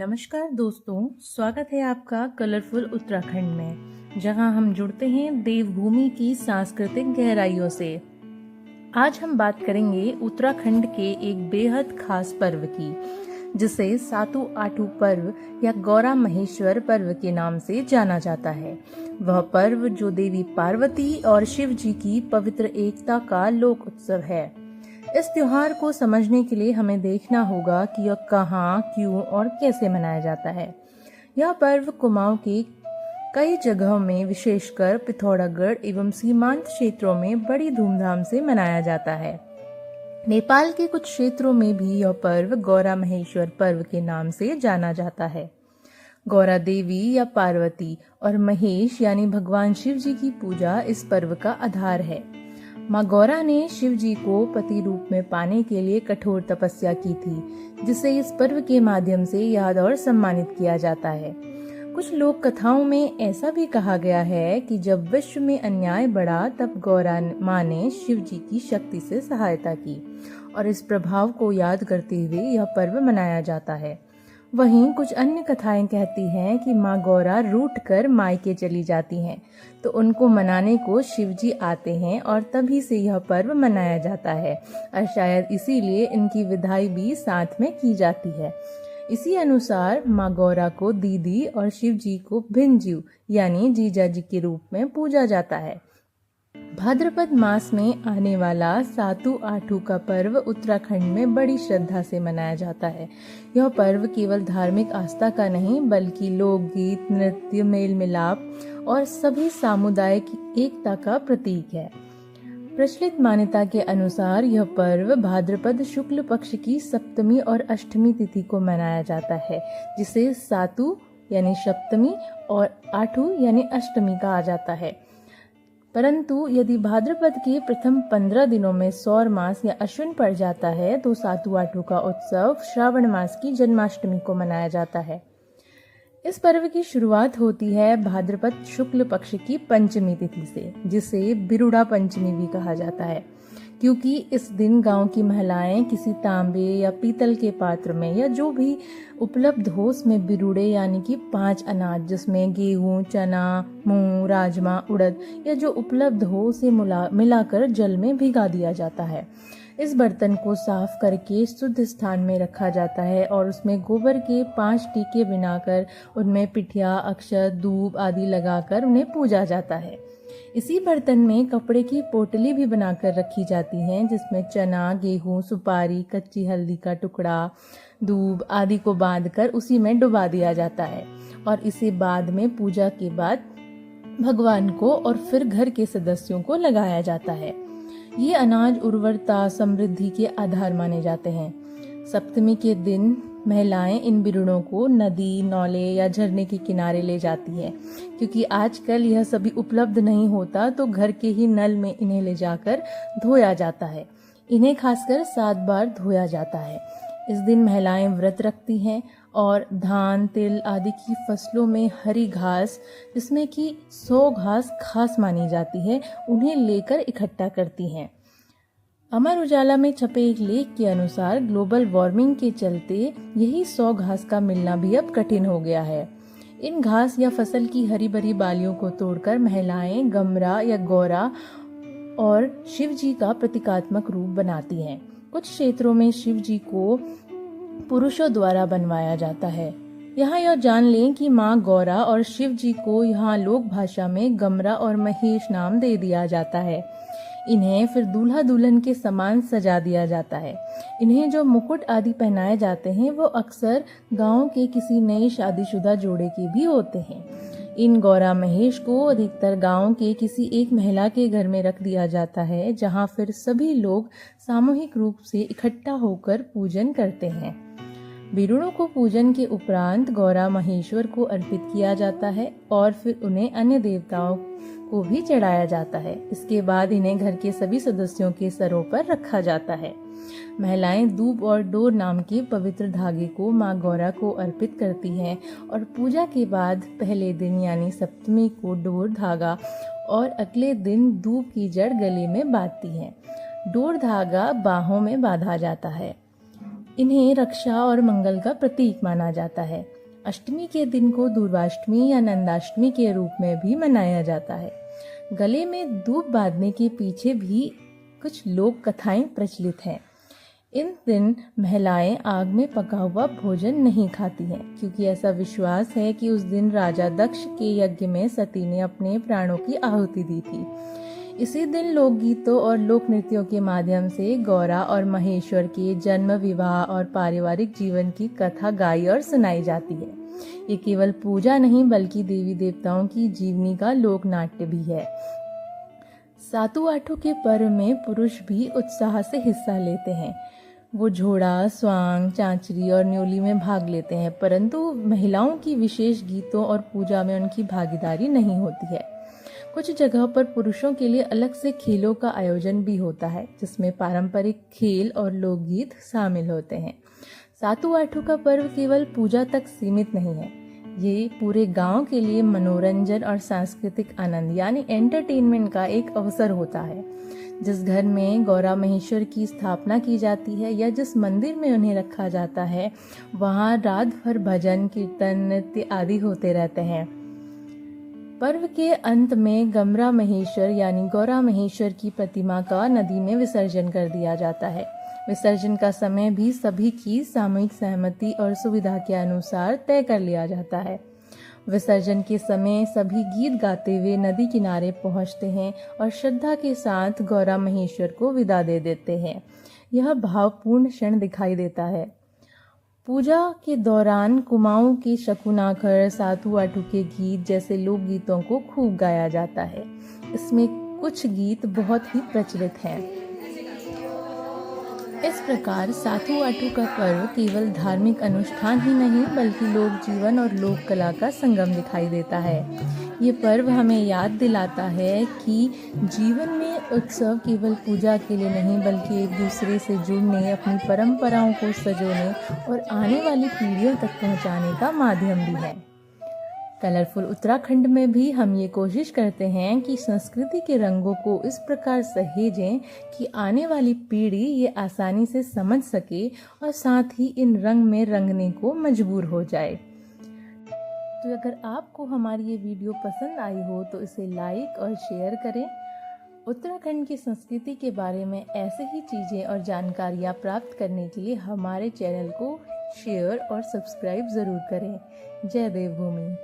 नमस्कार दोस्तों, स्वागत है आपका कलरफुल उत्तराखंड में, जहां हम जुड़ते हैं देवभूमि की सांस्कृतिक गहराइयों से। आज हम बात करेंगे उत्तराखंड के एक बेहद खास पर्व की, जिसे सातु आठू पर्व या गौरा महेश्वर पर्व के नाम से जाना जाता है। वह पर्व जो देवी पार्वती और शिव जी की पवित्र एकता का लोक उत्सव है। इस त्योहार को समझने के लिए हमें देखना होगा कि यह कहाँ, क्यों और कैसे मनाया जाता है। यह पर्व कुमाऊं के कई जगहों में, विशेषकर पिथौरागढ़ एवं सीमांत क्षेत्रों में बड़ी धूमधाम से मनाया जाता है। नेपाल के कुछ क्षेत्रों में भी यह पर्व गौरा महेश्वर पर्व के नाम से जाना जाता है। गौरा देवी या पार्वती और महेश यानी भगवान शिव जी की पूजा इस पर्व का आधार है। माँ गौरा ने शिव जी को पति रूप में पाने के लिए कठोर तपस्या की थी, जिसे इस पर्व के माध्यम से याद और सम्मानित किया जाता है। कुछ लोक कथाओं में ऐसा भी कहा गया है कि जब विश्व में अन्याय बढ़ा, तब गौरा माँ ने शिव जी की शक्ति से सहायता की और इस प्रभाव को याद करते हुए यह पर्व मनाया जाता है। वहीं कुछ अन्य कथाएं कहती हैं कि माँ गौरा रूठ कर मायके चली जाती हैं, तो उनको मनाने को शिव जी आते हैं और तभी से यह पर्व मनाया जाता है और शायद इसीलिए इनकी विदाई भी साथ में की जाती है। इसी अनुसार माँ गौरा को दीदी और शिव जी को भिंजू यानी जीजा जी के रूप में पूजा जाता है। भाद्रपद मास में आने वाला सातु आठू का पर्व उत्तराखंड में बड़ी श्रद्धा से मनाया जाता है। यह पर्व केवल धार्मिक आस्था का नहीं, बल्कि लोकगीत, नृत्य, मेल मिलाप और सभी सामुदायिक एकता का प्रतीक है। प्रचलित मान्यता के अनुसार यह पर्व भाद्रपद शुक्ल पक्ष की सप्तमी और अष्टमी तिथि को मनाया जाता है, जिसे सातु यानी सप्तमी और आठू यानी अष्टमी कहा जाता है। परंतु यदि भाद्रपद के प्रथम 15 दिनों में सौर मास या अश्विन पड़ जाता है, तो सातु आठू का उत्सव श्रावण मास की जन्माष्टमी को मनाया जाता है। इस पर्व की शुरुआत होती है भाद्रपद शुक्ल पक्ष की पंचमी तिथि से, जिसे बिरुड़ा पंचमी भी कहा जाता है, क्योंकि इस दिन गांव की महिलाएं किसी तांबे या पीतल के पात्र में या जो भी उपलब्ध हो उसमें बिरुड़े यानी कि 5 अनाज, जिसमें गेहूं, चना, मूंग, राजमा, उड़द या जो उपलब्ध हो उसे मिलाकर जल में भिगा दिया जाता है। इस बर्तन को साफ करके शुद्ध स्थान में रखा जाता है और उसमें गोबर के 5 टीके बनाकर उनमें पिठिया, अक्षत, दूब आदि लगाकर उन्हें पूजा जाता है। इसी बर्तन में कपड़े की पोटली भी बनाकर रखी जाती है, जिसमें चना, गेहूं, सुपारी, कच्ची हल्दी का टुकड़ा, दूब आदि को बांधकर उसी में डुबा दिया जाता है और इसे बाद में पूजा के बाद भगवान को और फिर घर के सदस्यों को लगाया जाता है। ये अनाज उर्वरता, समृद्धि के आधार माने जाते हैं। सप्तमी के दिन महिलाएं इन बिरुड़ों को नदी, नौले या झरने के किनारे ले जाती हैं, क्योंकि आजकल यह सभी उपलब्ध नहीं होता, तो घर के ही नल में इन्हें ले जाकर धोया जाता है। इन्हें खासकर 7 बार धोया जाता है। इस दिन महिलाएं व्रत रखती हैं और धान, तिल आदि की फसलों में हरी घास, जिसमें कि 100 घास खास मानी जाती है, उन्हें लेकर इकट्ठा करती हैं। अमर उजाला में छपे एक लेख के अनुसार ग्लोबल वार्मिंग के चलते यही 100 घास का मिलना भी अब कठिन हो गया है। इन घास या फसल की हरी भरी बालियों को तोड़कर महिलाएं गमरा या गौरा और शिव जी का प्रतीकात्मक रूप बनाती हैं। कुछ क्षेत्रों में शिव जी को पुरुषों द्वारा बनवाया जाता है। यहाँ यह जान लें कि माँ गौरा और शिव जी को यहाँ लोक भाषा में गमरा और महेश नाम दे दिया जाता है। इन्हें फिर दूल्हा दुल्हन के समान सजा दिया जाता है। इन्हें जो मुकुट आदि पहनाए जाते हैं वो अक्सर गांव के किसी नए शादीशुदा जोड़े के भी होते हैं। इन गौरा महेश को अधिकतर गांव के किसी एक महिला के घर में रख दिया जाता है, जहां फिर सभी लोग सामूहिक रूप से इकट्ठा होकर पूजन करते हैं। बिरुड़ों को पूजन के उपरांत गौरा महेश्वर को अर्पित किया जाता है और फिर उन्हें अन्य देवताओं को भी चढ़ाया जाता है। इसके बाद इन्हें घर के सभी सदस्यों के सरों पर रखा जाता है। महिलाएं दूब और डोर नाम के पवित्र धागे को माँ गौरा को अर्पित करती हैं और पूजा के बाद पहले दिन यानी सप्तमी को डोर, धागा और अगले दिन दूब की जड़ गले में बांधती हैं। डोर धागा बाहों में बांधा जाता है। इन्हें रक्षा और मंगल का प्रतीक माना जाता है। अष्टमी के दिन को दूर्वाष्टमी या नंदाष्टमी के रूप में भी मनाया जाता है। गले में दूब बांधने के पीछे भी कुछ लोक कथाएं प्रचलित हैं। इन दिन महिलाएं आग में पका हुआ भोजन नहीं खाती हैं, क्योंकि ऐसा विश्वास है कि उस दिन राजा दक्ष के यज्ञ में सती ने अपने प्राणों की आहुति दी थी। इसी दिन लोकगीतों और लोक नृत्यों के माध्यम से गौरा और महेश्वर के जन्म, विवाह और पारिवारिक जीवन की कथा गाई और सुनाई जाती है। ये केवल पूजा नहीं बल्कि देवी देवताओं की जीवनी का लोक नाट्य भी है। सातु आठों के पर्व में पुरुष भी उत्साह से हिस्सा लेते हैं। वो झोड़ा, स्वांग, चांचरी और न्योली में भाग लेते हैं, परंतु महिलाओं की विशेष गीतों और पूजा में उनकी भागीदारी नहीं होती है। कुछ जगहों पर पुरुषों के लिए अलग से खेलों का आयोजन भी होता है, जिसमें पारंपरिक खेल और लोकगीत शामिल होते हैं। सातु आठों का पर्व केवल पूजा तक सीमित नहीं है। ये पूरे गांव के लिए मनोरंजन और सांस्कृतिक आनंद यानी एंटरटेनमेंट का एक अवसर होता है। जिस घर में गौरा महेश्वर की स्थापना की जाती है या जिस मंदिर में उन्हें रखा जाता है, वहाँ रात भर भजन, कीर्तन, नृत्य आदि होते रहते हैं। पर्व के अंत में गमरा महेश्वर यानी गौरा महेश्वर की प्रतिमा का नदी में विसर्जन कर दिया जाता है। विसर्जन का समय भी सभी की सामूहिक सहमति और सुविधा के अनुसार तय कर लिया जाता है। विसर्जन के समय सभी गीत गाते हुए नदी किनारे पहुंचते हैं और श्रद्धा के साथ गौरा महेश्वर को विदा दे देते हैं। यह भावपूर्ण क्षण दिखाई देता है। पूजा के दौरान कुमाऊं के शकुनाखर, सातु आठू के गीत जैसे लोक गीतों को खूब गाया जाता है। इसमें कुछ गीत बहुत ही प्रचलित हैं। इस प्रकार सातु आठू का पर्व केवल धार्मिक अनुष्ठान ही नहीं बल्कि लोक जीवन और लोक कला का संगम दिखाई देता है। ये पर्व हमें याद दिलाता है कि जीवन में उत्सव केवल पूजा के लिए नहीं बल्कि एक दूसरे से जुड़ने, अपनी परंपराओं को सजोने और आने वाली पीढ़ियों तक पहुंचाने का माध्यम भी है। कलरफुल उत्तराखंड में भी हम ये कोशिश करते हैं कि संस्कृति के रंगों को इस प्रकार सहेजें कि आने वाली पीढ़ी ये आसानी से समझ सके और साथ ही इन रंग में रंगने को मजबूर हो जाए। तो अगर आपको हमारी ये वीडियो पसंद आई हो तो इसे लाइक और शेयर करें। उत्तराखंड की संस्कृति के बारे में ऐसे ही चीज़ें और जानकारियाँ प्राप्त करने के लिए हमारे चैनल को शेयर और सब्सक्राइब ज़रूर करें। जय देवभूमि।